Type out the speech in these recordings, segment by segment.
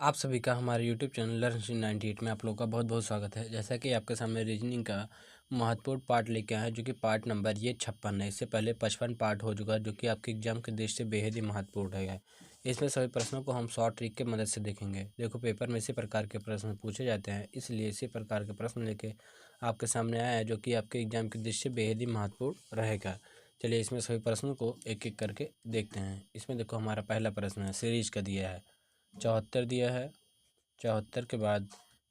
आप सभी का हमारे यूट्यूब चैनल लर्न 98 में आप लोगों का बहुत बहुत स्वागत है। जैसा कि आपके सामने रीजनिंग का महत्वपूर्ण पार्ट लेके आए हैं, जो कि पार्ट नंबर ये 56 है। इससे पहले 55 पार्ट हो चुका है, जो कि आपके एग्जाम के दृष्टि से बेहद ही महत्वपूर्ण है। इसमें सभी प्रश्नों को हम शॉर्ट ट्रिक की मदद से देखेंगे। देखो, पेपर में इसी प्रकार के प्रश्न पूछे जाते हैं, इसलिए इसी प्रकार के प्रश्न लेके आपके सामने आया है, जो कि आपके एग्जाम के दृष्टि से बेहद ही महत्वपूर्ण रहेगा। चलिए, इसमें सभी प्रश्नों को एक एक करके देखते हैं। इसमें देखो, हमारा पहला प्रश्न है, सीरीज का दिया है 74 दिया है। 74 के बाद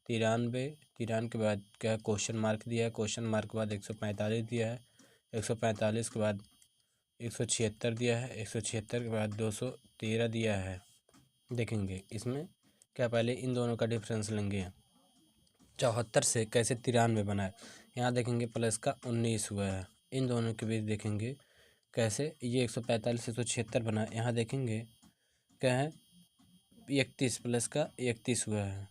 93, 93 के बाद क्या है, क्वेश्चन मार्क दिया है। क्वेश्चन मार्क के बाद 145 दिया है। 145 के बाद 176 दिया है। 176 के बाद 213 दिया है। देखेंगे इसमें क्या, पहले इन दोनों का डिफरेंस लेंगे। 74 से कैसे 93 बना है, यहाँ देखेंगे प्लस का 19 हुआ है। इन दोनों के बीच देखेंगे कैसे ये 145 176 बना है। यहाँ देखेंगे क्या है, 31 प्लस का 31 हुआ है।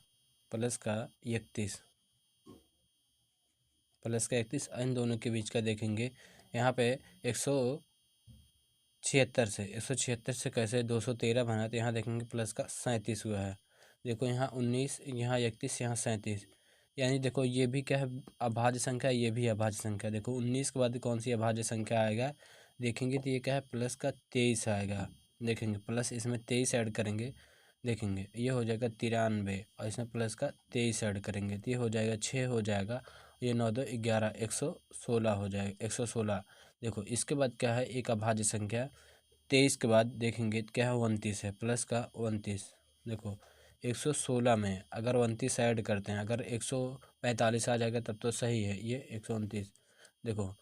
प्लस का 31 प्लस का 31, इन दोनों के बीच का देखेंगे। यहाँ पे 176 से कैसे 213 बना, तो यहाँ देखेंगे प्लस का 37 हुआ है। देखो, यहाँ 19, यहाँ 31, यहाँ 37, यानी देखो ये भी क्या है, अभाज्य संख्या, ये भी अभाज्य संख्या। देखो 19 के बाद कौन सी अभाज्य संख्या आएगा, देखेंगे तो ये क्या है, प्लस का 23 आएगा। देखेंगे प्लस इसमें 23 ऐड करेंगे, देखेंगे ये हो जाएगा 93, और इसमें प्लस का 23 ऐड करेंगे तो ये हो जाएगा 6 हो जाएगा। ये 9 2 11, 116 हो जाएगा, 116। देखो इसके बाद क्या है, एक अभाज्य संख्या 23 के बाद देखेंगे क्या है, 29 है, प्लस का 29। देखो 116 में अगर 29 ऐड करते हैं, अगर 145 आ जाएगा तब तो सही है, ये 129। देखो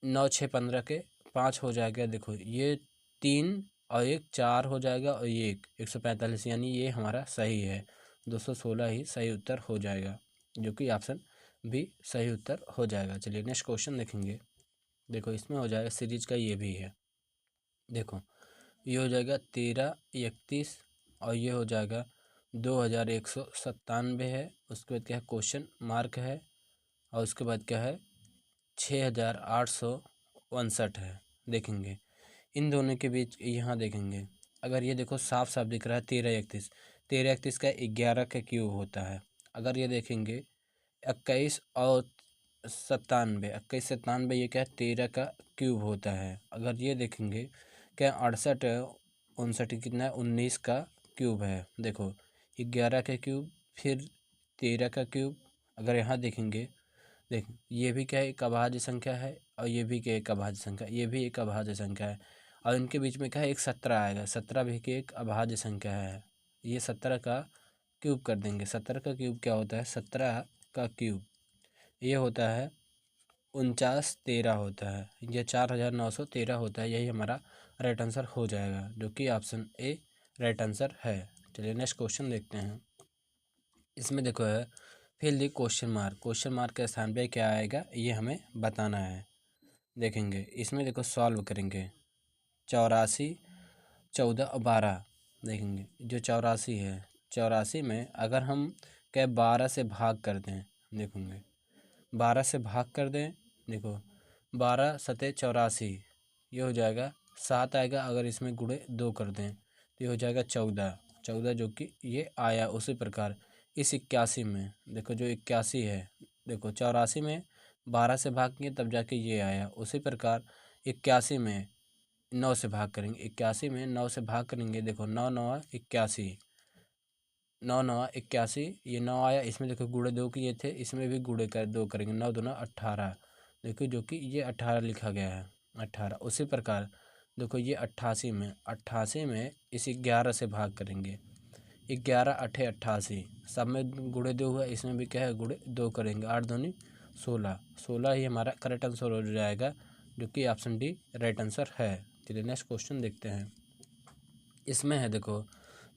9 6 15 के 5 हो जाएगा। देखो ये 3 और 1 4 हो जाएगा, और ये 145, यानी ये हमारा सही है। 216 ही सही उत्तर हो जाएगा, जो कि ऑप्शन भी सही उत्तर हो जाएगा। चलिए नेक्स्ट क्वेश्चन देखेंगे। देखो इसमें हो जाएगा, सीरीज का ये भी है। देखो ये हो जाएगा 13 31, और ये हो जाएगा 2197 है। उसके बाद क्या है, क्वेश्चन मार्क है, और उसके बाद क्या है, 6859 है। देखेंगे इन दोनों के बीच, यहाँ देखेंगे अगर ये देखो साफ साफ दिख रहा है 13 31 का 11 का क्यूब होता है। अगर ये देखेंगे 21 और 97, 21 97, ये क्या है, 13 का क्यूब होता है। अगर ये देखेंगे क्या, 68 59 कितना है, 19 का क्यूब है। देखो 11 का क्यूब, फिर 13 का क्यूब। अगर यहाँ देखेंगे, देख ये भी क्या है, एक अभाज्य संख्या है, और ये भी क्या, एक अभाज्य संख्या, ये भी एक अभाज्य संख्या है। और इनके बीच में क्या है, एक 17 आएगा, 17 भी क्या, एक अभाज्य संख्या है। ये 17 का क्यूब कर देंगे। 17 का क्यूब क्या होता है, 17 का क्यूब ये होता है 4913 होता है, ये 4913 होता है। यही हमारा राइट आंसर हो जाएगा, जो कि ऑप्शन ए राइट आंसर है। चलिए नेक्स्ट क्वेश्चन देखते हैं। इसमें देखो है, फिल द क्वेश्चन मार्क के स्थान पे क्या आएगा, ये हमें बताना है। देखेंगे इसमें, देखो सॉल्व करेंगे। 84 14 और 12, देखेंगे जो 84 है, 84 में अगर हम क्या 12 से भाग कर दें, देखेंगे 12 से भाग कर दें। देखो 12 सते 84, ये हो जाएगा 7 आएगा। अगर इसमें गुणे 2 कर दें तो ये हो जाएगा 14, 14 जो कि ये आया। उसी प्रकार इस 81 में, देखो जो 81 है, देखो 84 में 12 से भाग किए तब जाके ये आया। उसी प्रकार 81 में 9 से भाग करेंगे, 81 में 9 से भाग करेंगे। देखो 9 9 81, 9 9 81, ये 9 आया। इसमें देखो गुणे 2 किए थे, इसमें भी गुणे कर 2 करेंगे, 9 दूना 18। देखो जो कि ये 18 लिखा गया है, 18। उसी प्रकार देखो ये 88 में इस 11 से भाग करेंगे, 11 अठे 88, सब में गुणे 2 हुआ, इसमें भी क्या है, गुणे 2 करेंगे। 8 दूनी 16, 16 ही हमारा करेक्ट आंसर हो जाएगा, जो कि ऑप्शन डी राइट आंसर है। चलिए नेक्स्ट क्वेश्चन देखते हैं। इसमें है देखो,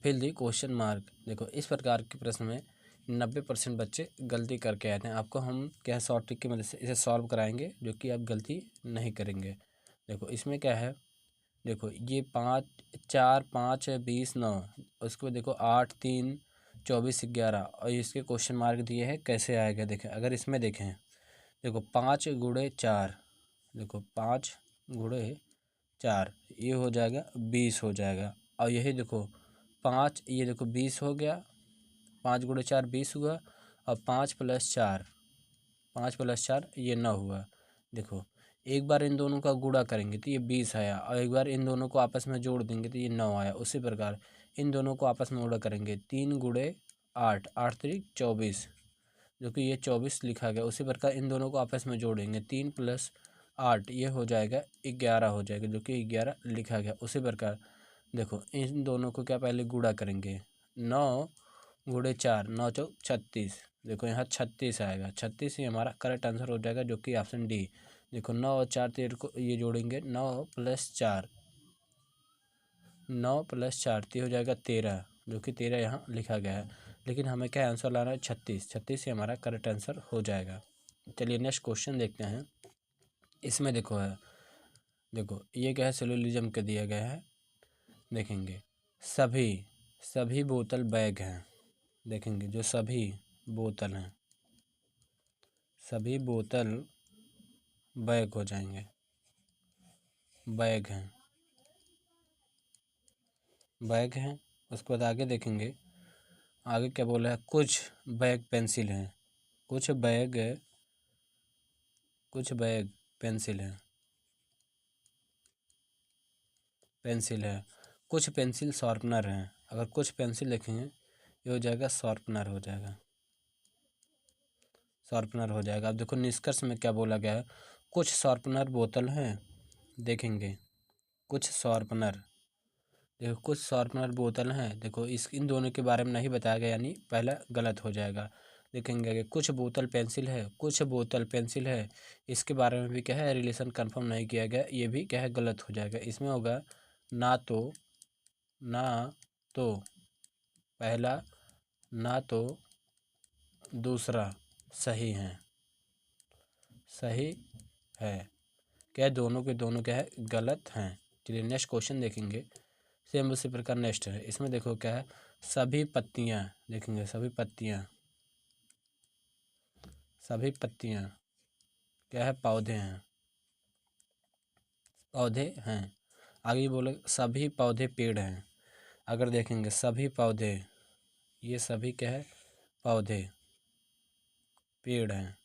फिल दी क्वेश्चन मार्क। देखो इस प्रकार के प्रश्न में 90% बच्चे गलती करके आते हैं। आपको हम क्या शॉर्ट ट्रिक की मदद से इसे सॉल्व कराएंगे, जो कि आप गलती नहीं करेंगे। देखो इसमें क्या है, देखो ये 5 4 5 20 9, उसके बाद देखो 8 3 24 11, और इसके क्वेश्चन मार्क दिए हैं, कैसे आएगा देखें। अगर इसमें देखें, देखो 5 गुणे 4, देखो 5 गुणे 4, ये हो जाएगा 20 हो जाएगा। और यही देखो 5 ये देखो 20 हो गया, 5 गुणे 4 20 हुआ, और 5 + 4 5 + 4 ये 9 हुआ। देखो एक बार इन दोनों का गुणा करेंगे तो ये 20 आया, और एक बार इन दोनों को आपस में जोड़ देंगे तो ये 9 आया। उसी प्रकार इन दोनों को आपस में गुणा करेंगे, 3 गुणे 8 8 3 24, जो कि ये 24 लिखा गया। उसी प्रकार इन दोनों को आपस में जोड़ेंगे, 3 + 8 ये हो जाएगा 11 हो जाएगा, जो कि 11 लिखा गया। उसी प्रकार देखो इन दोनों को क्या पहले गुणा करेंगे, 9 गुणे 4 9 चौक 36, देखो यहाँ 36 आएगा, 36 ही हमारा करेक्ट आंसर हो जाएगा, जो कि ऑप्शन डी। देखो 9 और 4 13 को ये जोड़ेंगे, 9 + 4 9 + 4 तो हो जाएगा 13, जो कि 13 यहाँ लिखा गया है। लेकिन हमें क्या आंसर लाना है, 36 36 ही हमारा करेक्ट आंसर हो जाएगा। चलिए नेक्स्ट क्वेश्चन देखते हैं। इसमें देखो है, देखो ये क्या है, सिलोजिज्म का दिया गया है। देखेंगे सभी सभी बोतल बैग हैं। देखेंगे जो सभी बोतल हैं, सभी बोतल बैग हो जाएंगे, बैग हैं, बैग हैं। उसके बाद आगे देखेंगे, आगे क्या बोला है, कुछ बैग पेंसिल हैं, कुछ बैग पेंसिल हैं, पेंसिल है, कुछ पेंसिल शार्पनर हैं। अगर कुछ पेंसिल लिखेंगे ये हो जाएगा शार्पनर हो जाएगा, शार्पनर हो जाएगा। अब देखो निष्कर्ष में क्या बोला गया है, कुछ शार्पनर बोतल हैं। देखेंगे कुछ शार्पनर, देखो कुछ शार्पनर बोतल हैं। देखो इन दोनों के बारे में नहीं बताया गया, यानी पहला गलत हो जाएगा। देखेंगे कि कुछ बोतल पेंसिल है, कुछ बोतल पेंसिल है, इसके बारे में भी क्या है, रिलेशन कंफर्म नहीं किया गया, ये भी क्या है गलत हो जाएगा। इसमें होगा ना तो पहला, ना तो दूसरा सही है, सही है, क्या दोनों के दोनों क्या है, गलत हैं। चलिए नेक्स्ट क्वेश्चन देखेंगे। सेम उसी प्रकार नेक्स्ट है। इसमें देखो क्या है, सभी पत्तियां। देखेंगे सभी पत्तियां, सभी पत्तियां क्या है, पौधे हैं, पौधे हैं। आगे बोले सभी पौधे पेड़ हैं। अगर देखेंगे सभी पौधे, ये सभी क्या है, पौधे पेड़ हैं,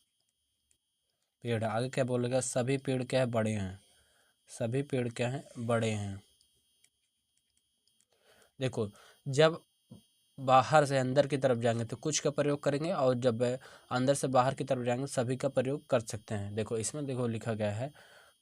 पेड़। आगे क्या बोलेगा, सभी पेड़ क्या है, बड़े हैं, सभी पेड़ क्या हैं, बड़े हैं। देखो जब बाहर से अंदर की तरफ जाएंगे तो कुछ का प्रयोग करेंगे, और जब अंदर से बाहर की तरफ जाएंगे सभी का प्रयोग कर सकते हैं। देखो इसमें देखो लिखा गया है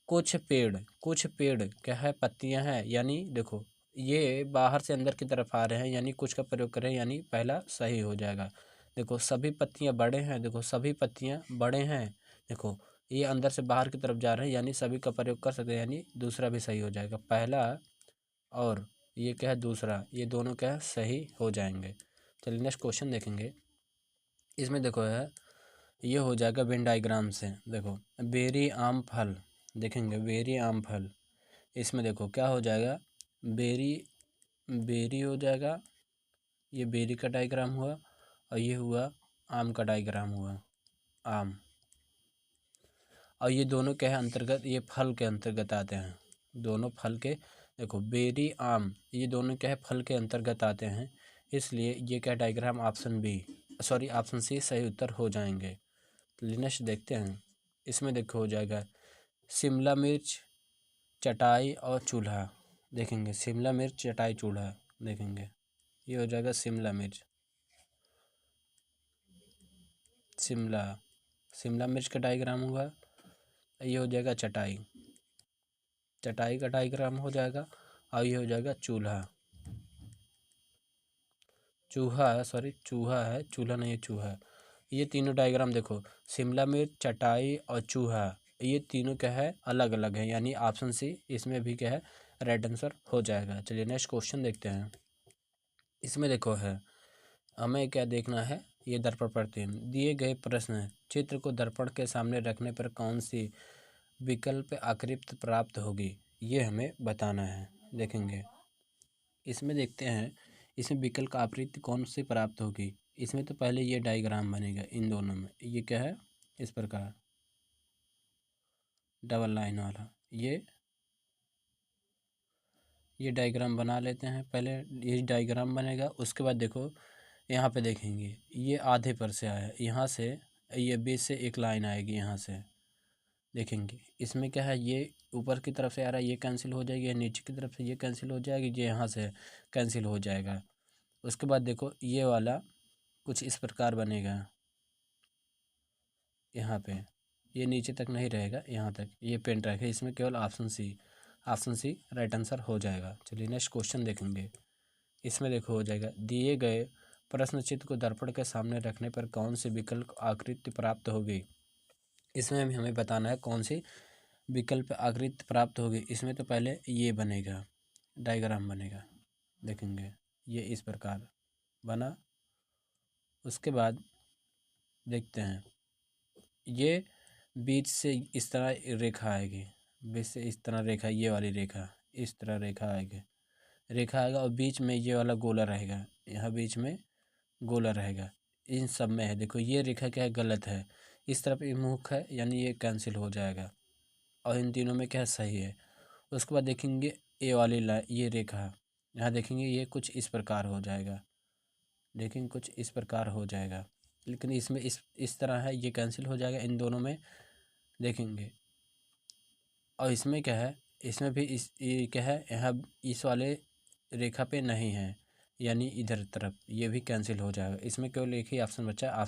कुछ पेड़ क्या है, पत्तियां हैं, यानी देखो ये बाहर से अंदर की तरफ आ रहे हैं, यानी कुछ का प्रयोग करें, यानी पहला सही हो जाएगा। देखो सभी पत्तियां बड़े हैं, देखो सभी पत्तियां बड़े हैं। देखो ये अंदर से बाहर की तरफ जा रहे हैं, यानी सभी का प्रयोग कर सकते हैं, यानी दूसरा भी सही हो जाएगा। पहला और ये क्या है, दूसरा, ये दोनों क्या है, सही हो जाएंगे। चलिए नेक्स्ट क्वेश्चन देखेंगे। इसमें देखो है, ये हो जाएगा वेन डायग्राम से। देखो बेरी आम फल, देखेंगे बेरी आम फल, इसमें देखो क्या हो जाएगा, बेरी बेरी हो जाएगा, ये बेरी का डायग्राम हुआ, और ये हुआ आम का डायग्राम हुआ, आम। और ये दोनों क्या है, अंतर्गत, ये फल के अंतर्गत आते हैं, दोनों फल के। देखो बेरी आम ये दोनों क्या है, फल के अंतर्गत आते हैं, इसलिए ये क्या diagram option B, sorry option C सही उत्तर हो जाएंगे। नेक्स्ट देखते हैं। इसमें देखो हो जाएगा शिमला मिर्च, चटाई और चूल्हा। देखेंगे शिमला मिर्च, चटाई, चूल्हा। देखेंगे ये हो जाएगा शिमला मिर्च, शिमला, शिमला मिर्च का डायग्राम हुआ, ये हो जाएगा चटाई, चटाई का डायग्राम हो जाएगा, और ये हो जाएगा चूल्हा, चूहा, सॉरी चूहा है, चूल्हा नहीं है, चूहा। ये तीनों डायग्राम देखो, शिमला मिर्च, चटाई और चूहा, ये तीनों क्या है, अलग अलग है, यानी ऑप्शन सी इसमें भी क्या है, राइट आंसर हो जाएगा। चलिए नेक्स्ट क्वेश्चन देखते हैं। इसमें देखो है, हमें क्या देखना है, ये दर्पण प्रतिबिंब दिए गए प्रश्न चित्र को दर्पण के सामने रखने पर कौन सी विकल्प आकृति प्राप्त होगी, ये हमें बताना है। देखेंगे इसमें देखते हैं, इसमें विकल्प आकृति कौन सी प्राप्त होगी। इसमें तो पहले ये डायग्राम बनेगा, इन दोनों में ये क्या है, इस प्रकार डबल लाइन वाला, ये डायग्राम बना लेते हैं पहले। ये डायग्राम बनेगा, उसके बाद देखो यहाँ पे देखेंगे ये आधे पर से आया, यहाँ से ये बीच से एक लाइन आएगी, यहाँ से देखेंगे इसमें क्या है, ये ऊपर की तरफ से आ रहा है, ये कैंसिल हो जाएगी, नीचे की तरफ से ये कैंसिल हो जाएगी, ये यहाँ से कैंसिल हो जाएगा। उसके बाद देखो ये वाला कुछ इस प्रकार बनेगा, यहाँ पे ये नीचे तक नहीं रहेगा, यहाँ तक ये पेंट रहेगा। इसमें केवल ऑप्शन सी राइट आंसर हो जाएगा। चलिए नेक्स्ट क्वेश्चन देखेंगे। इसमें देखो हो जाएगा, दिए गए प्रश्न चित्र को दर्पण के सामने रखने पर कौन सी विकल्प आकृति प्राप्त होगी। इसमें भी हमें बताना है कौन सी विकल्प आकृति प्राप्त होगी। इसमें तो पहले ये बनेगा, डायग्राम बनेगा, देखेंगे ये इस प्रकार बना। उसके बाद देखते हैं ये बीच से इस तरह रेखा आएगी, बीच से इस तरह रेखा, ये वाली रेखा इस तरह रेखा आएगा और बीच में ये वाला गोला रहेगा, यहाँ बीच में गोला रहेगा। इन सब में है, देखो ये रेखा क्या है, गलत है, इस तरफ मुख है, यानी ये कैंसिल हो जाएगा। और इन तीनों में क्या सही है। उसके बाद देखेंगे ए वाली लाइन, ये रेखा यहाँ देखेंगे ये कुछ इस प्रकार हो जाएगा, देखेंगे कुछ इस प्रकार हो जाएगा, लेकिन इसमें इस तरह है, ये कैंसिल हो जाएगा इन दोनों में, देखेंगे। और इसमें क्या है, इसमें भी ये क्या है, यहाँ इस वाले रेखा पे नहीं है, यानी इधर तरफ ये भी कैंसिल हो जाएगा। इसमें केवल एक ही ऑप्शन बचा है,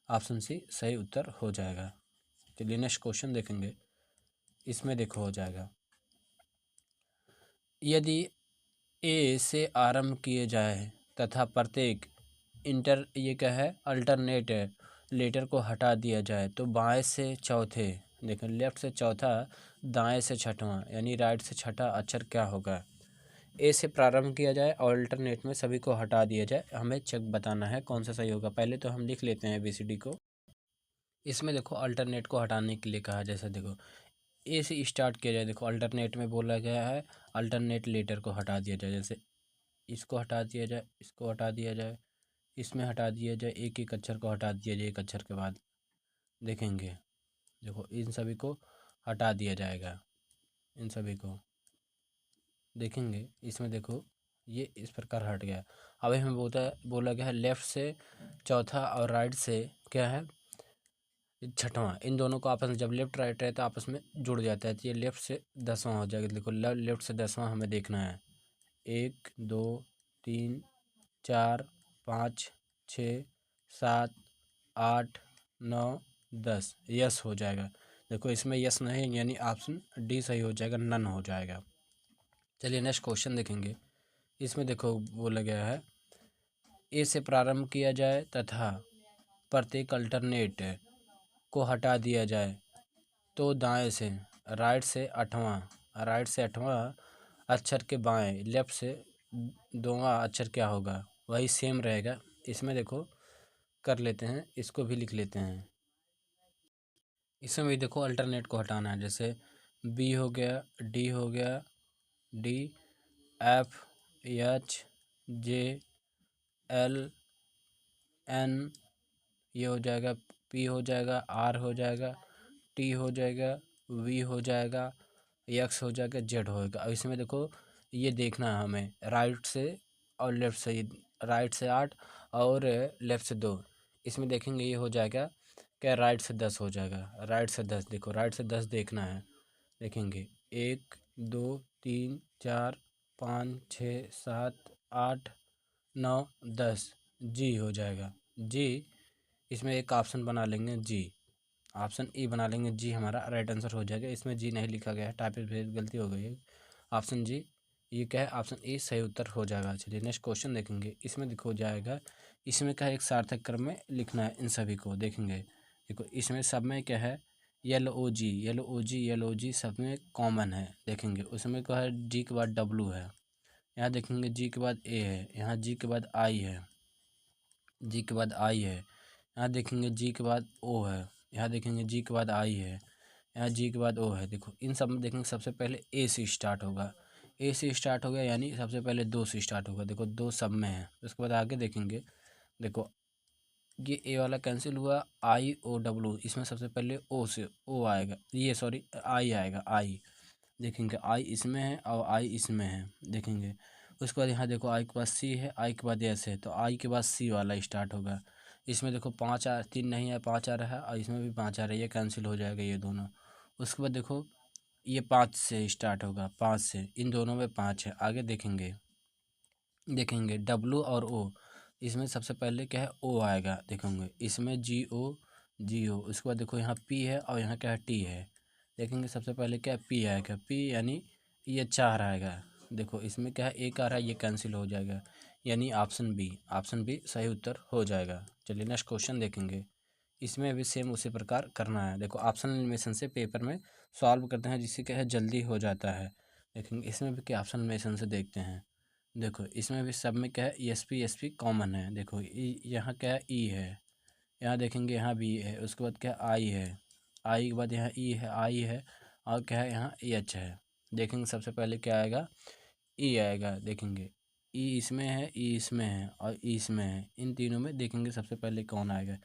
ऑप्शन सी सही उत्तर हो जाएगा। चलिए नेक्स्ट क्वेश्चन देखेंगे। इसमें देखो हो जाएगा, यदि ए से आरंभ किए जाए तथा प्रत्येक ये क्या है, अल्टरनेट लेटर को हटा दिया जाए तो बाएं से चौथे, देखें लेफ्ट से चौथा, दाएं से छठवां, यानी राइट से छठा अक्षर क्या होगा। ए से प्रारंभ किया जाए और अल्टरनेट में सभी को हटा दिया जाए, हमें चेक बताना है कौन सा सही होगा। पहले तो हम लिख लेते हैं ABCD को। इसमें देखो अल्टरनेट को हटाने के लिए कहा, जैसे देखो ए से स्टार्ट किया जाए, देखो अल्टरनेट में बोला गया है अल्टरनेट लेटर को हटा दिया जाए, जैसे इसको हटा दिया जाए, इसको हटा दिया जाए, इसमें हटा दिया जाए, एक एक अक्षर को हटा दिया जाए, एक अक्षर के बाद देखेंगे, देखो इन सभी को हटा दिया जाएगा, इन सभी को देखेंगे। इसमें देखो ये इस प्रकार हट गया। अब हमें बोला गया है लेफ़्ट से चौथा और राइट से क्या है, छठवां, इन दोनों को आपस में जब लेफ्ट राइट है तो आपस में जुड़ जाता है, तो ये लेफ्ट से 10वां हो जाएगा। देखो लेफ्ट से 10वां हमें देखना है, 1 2 3 4 5 6 7 8 9 10, यस हो जाएगा। देखो इसमें यस नहीं, यानी ऑप्शन डी सही हो जाएगा, नन हो जाएगा। चलिए नेक्स्ट क्वेश्चन देखेंगे। इसमें देखो बोला गया है, ए से प्रारंभ किया जाए तथा प्रत्येक अल्टरनेट को हटा दिया जाए तो दाएं से राइट से आठवां अक्षर के बाएं, लेफ्ट से दोवां अक्षर क्या होगा, वही सेम रहेगा। इसमें देखो कर लेते हैं, इसको भी लिख लेते हैं। इसमें भी देखो अल्टरनेट को हटाना है, जैसे बी हो गया, डी हो गया, D F H J L N, ये हो जाएगा, पी हो जाएगा, आर हो जाएगा, टी हो जाएगा, वी हो जाएगा, एक्स हो जाएगा, जेड होएगा। अब इसमें देखो ये देखना है हमें, राइट से और लेफ्ट से, राइट से 8 और लेफ्ट से 2, इसमें देखेंगे ये हो जाएगा क्या, राइट से 10 हो जाएगा, राइट से 10, देखो राइट से 10 देखना है, देखेंगे 1 2 3 4 5 6 7 8 9 10, जी हो जाएगा, जी। इसमें एक ऑप्शन बना लेंगे जी, ऑप्शन ई बना लेंगे, जी हमारा राइट आंसर हो जाएगा। इसमें जी नहीं लिखा गया है, टाइपिंग में गलती हो गई है, ऑप्शन जी, ये क्या है, ऑप्शन ई सही उत्तर हो जाएगा। चलिए नेक्स्ट क्वेश्चन देखेंगे। इसमें देखो जाएगा, इसमें क्या है, एक सार्थक क्रम में लिखना है इन सभी को, देखेंगे देखो इसमें सब में क्या है, LOG सब में कॉमन है, देखेंगे उसमें क्या है, जी के बाद W है, यहाँ देखेंगे जी के बाद ए है, यहाँ जी के बाद आई है, जी के बाद आई है, यहाँ देखेंगे जी के बाद ओ है, यहाँ देखेंगे जी के बाद आई है, यहाँ जी के बाद ओ है। देखो इन सब में देखेंगे सबसे पहले ए से स्टार्ट होगा, ए से स्टार्ट हो गया, यानी सबसे पहले 2 से स्टार्ट होगा, देखो 2 सब में है। उसके बाद आगे देखेंगे, देखो ये ए वाला कैंसिल हुआ, IOW, इसमें सबसे पहले ओ से ओ आएगा, ये सॉरी आई आएगा, आई देखेंगे आई इसमें है और आई इसमें है, देखेंगे। उसके बाद यहाँ देखो आई के पास सी है, आई के बाद एस है, तो आई के बाद सी वाला स्टार्ट होगा। इसमें देखो 5 आ 3 नहीं है, 5 आ रहा है, और इसमें भी 5 आ रहा है, ये कैंसिल हो जाएगा ये दोनों। उसके बाद देखो ये 5 से स्टार्ट होगा, 5 से, इन दोनों में 5 है। आगे देखेंगे, डब्लू और ओ, इसमें सबसे पहले क्या है, ओ आएगा, देखेंगे इसमें जी ओ। उसके बाद देखो यहाँ पी है और यहाँ क्या है, टी है। देखेंगे सबसे पहले क्या है, पी आएगा, पी यानी ये 4 आएगा। देखो इसमें क्या है, एक आ रहा है, ये कैंसिल हो जाएगा, यानी ऑप्शन बी सही उत्तर हो जाएगा। चलिए नेक्स्ट क्वेश्चन देखेंगे। इसमें भी सेम उसी प्रकार करना है। देखो ऑप्शन एलिमिनेशन से पेपर में सॉल्व करते हैं, जिससे क्या है जल्दी हो जाता है। देखेंगे इसमें भी क्या ऑप्शन एलिमिनेशन से देखते हैं। देखो इसमें भी सब में क्या है, एस पी कॉमन है। देखो यहाँ क्या है, ई है, यहाँ देखेंगे यहाँ बी है, उसके बाद क्या आई है, आई के बाद यहाँ ई है, आई है, और क्या है यहाँ एच है। देखेंगे सबसे पहले क्या आएगा, ई आएगा। देखेंगे ई इसमें है, ई इसमें है, और ई इसमें है, इन तीनों में देखेंगे सबसे पहले कौन आएगा।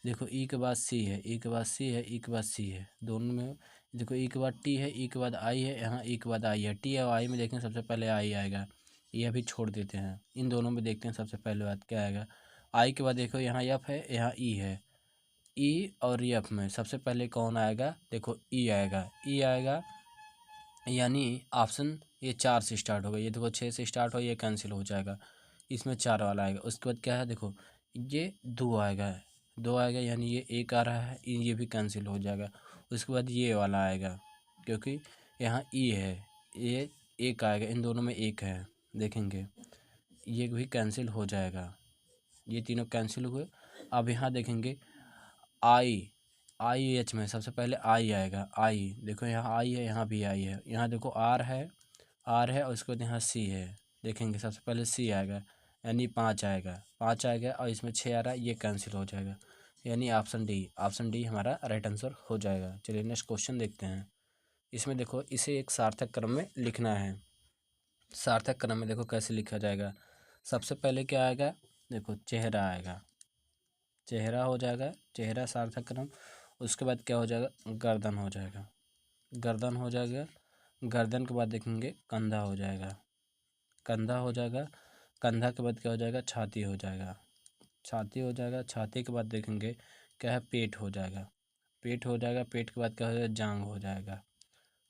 देखो ई के बाद सी है, ई के बाद सी है, ई के बाद सी है, दोनों में। देखो ई के बाद टी है, ई के बाद आई है, यहाँ ई के बाद आई है। टी और आई में देखेंगे सबसे पहले आई आएगा, ये अभी छोड़ देते हैं। इन दोनों में देखते हैं सबसे पहले बात क्या आएगा। आई के बाद देखो यहाँ एफ है, यहाँ ई है। ई और एफ में सबसे पहले कौन आएगा, देखो ई आएगा, ई आएगा, यानी ऑप्शन ये 4 से स्टार्ट होगा। ये देखो 6 से स्टार्ट हो, ये कैंसिल हो जाएगा, इसमें 4 वाला आएगा। उसके बाद क्या है, देखो ये 2 आएगा, 2 आएगा, यानी ये एक आ रहा है, ये भी कैंसिल हो जाएगा। उसके बाद ये वाला आएगा, क्योंकि यहाँ ई है, ये एक आएगा, इन दोनों में एक है। देखेंगे ये भी कैंसिल हो जाएगा, ये तीनों कैंसिल हुए। अब यहाँ देखेंगे आई, आई एच में सबसे पहले आई आएगा, आई देखो यहाँ आई है, यहाँ भी आई है, यहाँ देखो आर है और उसके बाद यहाँ सी है। देखेंगे सबसे पहले सी आएगा, यानी 5 आएगा, 5 आएगा, और इसमें 6 आ रहा है, ये कैंसिल हो जाएगा, यानी ऑप्शन डी हमारा राइट आंसर हो जाएगा। चलिए नेक्स्ट क्वेश्चन देखते हैं। इसमें देखो इसे एक सार्थक क्रम में लिखना है। सार्थक क्रम में देखो कैसे लिखा जाएगा। सबसे पहले क्या आएगा, देखो चेहरा आएगा, चेहरा हो जाएगा, चेहरा सार्थक क्रम। उसके बाद क्या हो जाएगा, गर्दन हो जाएगा, गर्दन हो जाएगा। गर्दन के बाद देखेंगे कंधा हो जाएगा, कंधा हो जाएगा। कंधा के बाद क्या हो जाएगा, छाती हो जाएगा, छाती हो जाएगा। छाती के बाद देखेंगे क्या है, पेट हो जाएगा, पेट हो जाएगा। पेट के बाद क्या हो जाएगा, जांग हो जाएगा,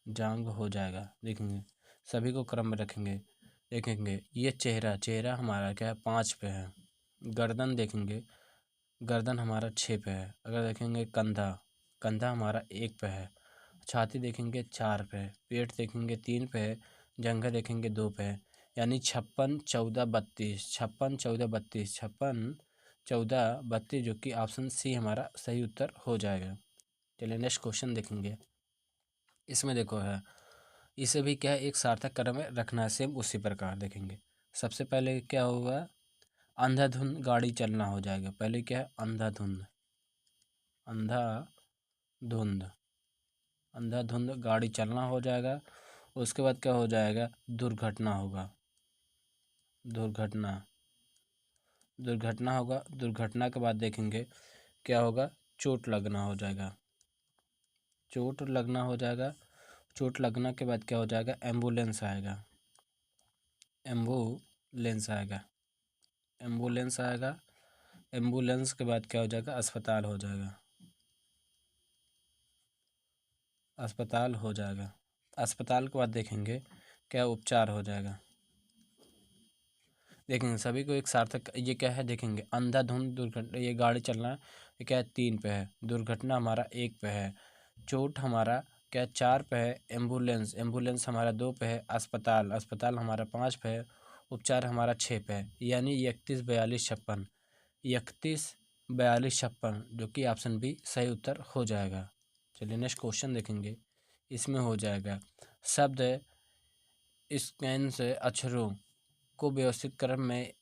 जांग हो जाएगा। देखेंगे सभी को क्रम में रखेंगे। देखेंगे ये चेहरा, चेहरा हमारा क्या है, 5 पे है। गर्दन देखेंगे, गर्दन हमारा 6 पे है। अगर देखेंगे कंधा, कंधा हमारा 1 पे है। छाती देखेंगे 4 पे है। पेट देखेंगे 3 पे है। जंघा देखेंगे 2 पे है। यानी 56 14 32, 56 14 32, 56 14 32, जो कि ऑप्शन सी हमारा सही उत्तर हो जाएगा। चलिए नेक्स्ट क्वेश्चन देखेंगे। इसमें देखो है, इसे भी क्या है, एक सार्थक क्रम में रखना है, सेम उसी प्रकार देखेंगे। सबसे पहले क्या होगा, अंधाधुंध गाड़ी चलना हो जाएगा। पहले क्या है, अंधाधुंध, अंधाधुंध, अंधाधुंध गाड़ी चलना हो जाएगा। उसके बाद क्या हो जाएगा, दुर्घटना होगा, दुर्घटना, दुर्घटना होगा। दुर्घटना के बाद देखेंगे क्या होगा, चोट लगना हो जाएगा, चोट लगना हो जाएगा। चोट लगना के बाद क्या हो जाएगा, एम्बुलेंस आएगा, एम्बुलेंस आएगा, एम्बुलेंस आएगा। एम्बुलेंस के बाद क्या हो जाएगा, अस्पताल हो जाएगा, अस्पताल हो जाएगा। अस्पताल के बाद देखेंगे क्या, उपचार हो जाएगा। देखेंगे सभी को एक सार्थक, ये क्या है, देखेंगे अंधाधुंध दुर्घटना, ये गाड़ी चलना ये क्या है, 3 पे है। दुर्घटना हमारा 1 पे है। चोट हमारा क्या 4 पे है। एम्बुलेंस, एम्बुलेंस हमारा 2 पे है। अस्पताल, अस्पताल हमारा 5 पे है। उपचार हमारा 6 पे है। यानी 31 42 56, 31 42 56, जो कि ऑप्शन बी सही उत्तर हो जाएगा। चलिए नेक्स्ट क्वेश्चन देखेंगे। इसमें हो जाएगा, शब्द स्कैन से अक्षरों को व्यवस्थित क्रम में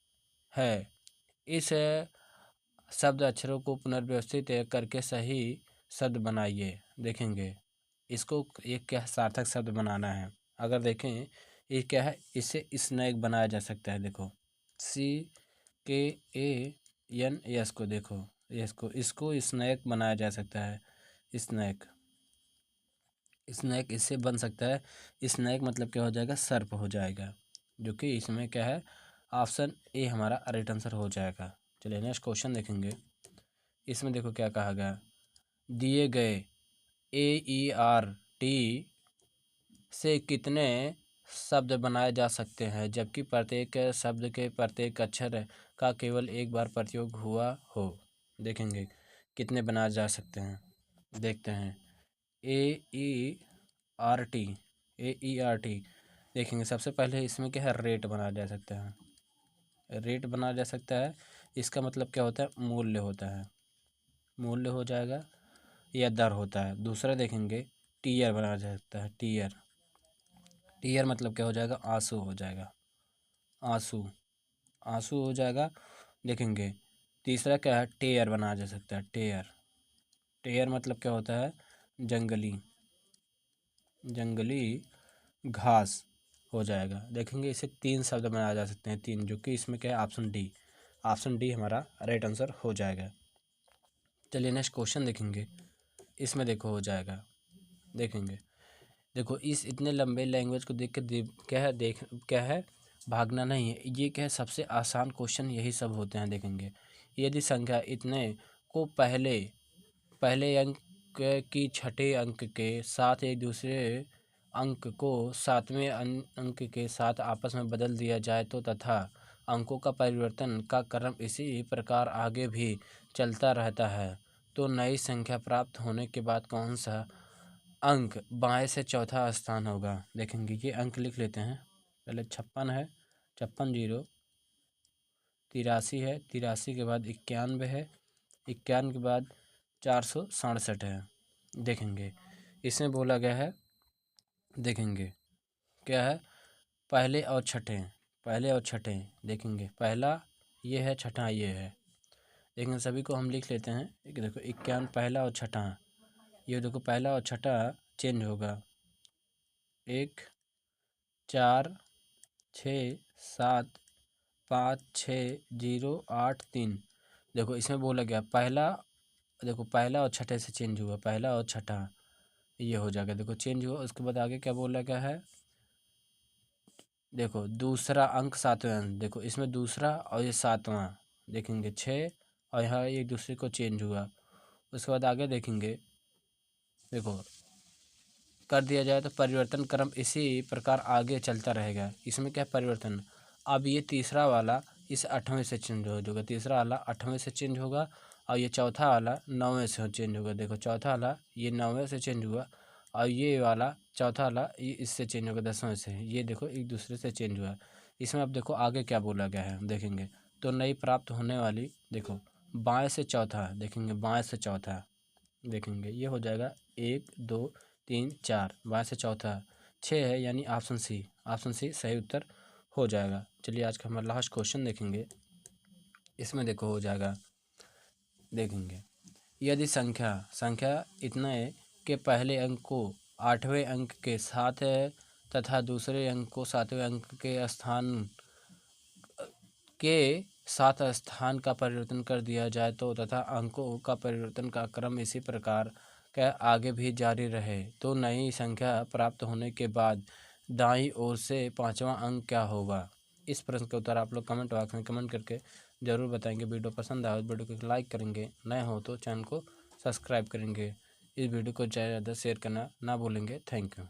है। इस शब्द अक्षरों को पुनर्व्यवस्थित करके सही शब्द बनाइए। देखेंगे इसको एक क्या सार्थक शब्द बनाना है। अगर देखें ये क्या है, इसे स्नैक बनाया जा सकता है। देखो CKAN को देखो, इसको स्नैक बनाया जा सकता है, स्नैक। स्नैक इससे बन सकता है। स्नैक मतलब क्या हो जाएगा, सर्प हो जाएगा, जो कि इसमें क्या है, ऑप्शन ए हमारा राइट आंसर हो जाएगा। चलिए नेक्स्ट क्वेश्चन देखेंगे। इसमें देखो क्या कहा गया, दिए गए AERT से कितने शब्द बनाए जा सकते हैं जबकि प्रत्येक शब्द के प्रत्येक अक्षर का केवल एक बार प्रयोग हुआ हो। देखेंगे कितने बनाए जा सकते हैं, देखते हैं। AERT AERT देखेंगे। सबसे पहले इसमें क्या है, रेट बनाया जा सकता है। रेट बनाया जा सकता है, इसका मतलब क्या होता है, मूल्य होता है, मूल्य हो जाएगा या दर होता है। दूसरा देखेंगे टीयर बनाया जा सकता है, टीयर। टीयर मतलब क्या हो जाएगा, आंसू हो जाएगा, आंसू, आंसू हो जाएगा। देखेंगे तीसरा क्या है, टेयर बनाया जा सकता है, टेयर। टेयर मतलब क्या होता है, जंगली, जंगली घास हो जाएगा। देखेंगे इसे 3 शब्द बनाया जा सकते हैं, 3, जो कि इसमें क्या है, ऑप्शन डी, ऑप्शन डी हमारा राइट आंसर हो जाएगा। चलिए नेक्स्ट क्वेश्चन देखेंगे। इसमें देखो हो जाएगा, देखेंगे देखो इस इतने लंबे लैंग्वेज को देख के क्या है, क्या है, भागना नहीं है। ये क्या है, सबसे आसान क्वेश्चन यही सब होते हैं। देखेंगे यदि संख्या इतने को पहले पहले अंक की छठे अंक के साथ एक दूसरे अंक को सातवें अंक के साथ आपस में बदल दिया जाए तो तथा अंकों का परिवर्तन का क्रम इसी प्रकार आगे भी चलता रहता है तो नई संख्या प्राप्त होने के बाद कौन सा अंक बाएं से चौथा स्थान होगा। देखेंगे ये अंक लिख लेते हैं। पहले 56 है, 56 जीरो, 83 है, 83 के बाद 91 है, 91 के बाद 467 है। देखेंगे इसमें बोला गया है, देखेंगे क्या है, पहले और छठे, पहले और छठे। देखेंगे पहला ये है, छठा ये है। लेकिन सभी को हम लिख लेते हैं। देखो 91 पहला और छठा, ये देखो पहला और छठा चेंज होगा, 1 4 6 7 5 6 0 8 3। देखो इसमें बोला गया पहला, देखो पहला और छठे से चेंज हुआ, पहला और छठा ये हो जाएगा। देखो चेंज हुआ, उसके बाद आगे क्या बोला गया है, देखो दूसरा अंक सातवें अंक, देखो इसमें दूसरा और ये सातवां, देखेंगे 6 और यहाँ एक दूसरे को चेंज हुआ। उसके बाद आगे देखेंगे, देखो कर दिया जाए तो परिवर्तन क्रम इसी प्रकार आगे चलता रहेगा। इसमें क्या परिवर्तन, अब ये तीसरा वाला इस 8वें से चेंज हो जाएगा, तीसरा वाला 8वें से चेंज होगा और ये चौथा वाला 9वें से चेंज होगा। देखो चौथा वाला ये 9वें से चेंज हुआ और ये वाला चौथा वाला ये इससे चेंज होगा 10वें से। ये देखो एक दूसरे से चेंज हुआ। इसमें अब देखो आगे क्या बोला गया है, देखेंगे तो नई प्राप्त होने वाली, देखो बाएँ से चौथा, देखेंगे बाएँ से चौथा, देखेंगे ये हो जाएगा 1 2 3 4, बाएँ से चौथा 6 है, यानी ऑप्शन सी, ऑप्शन सी सही उत्तर हो जाएगा। चलिए आज का हमारा लास्ट क्वेश्चन देखेंगे। इसमें देखो हो जाएगा, देखेंगे यदि संख्या संख्या इतने के पहले अंक को 8वें अंक के साथ तथा दूसरे अंक को 7वें अंक के स्थान के साथ स्थान का परिवर्तन कर दिया जाए तो तथा अंकों का परिवर्तन का क्रम इसी प्रकार का आगे भी जारी रहे तो नई संख्या प्राप्त होने के बाद दाईं ओर से पांचवा अंक क्या होगा। इस प्रश्न का उत्तर आप लोग कमेंट बॉक्स में कमेंट करके ज़रूर बताएंगे। वीडियो पसंद आए तो वीडियो को लाइक करेंगे, नए हो तो चैनल को सब्सक्राइब करेंगे। इस वीडियो को ज़्यादा से ज़्यादा शेयर करना ना भूलेंगे। Thank you.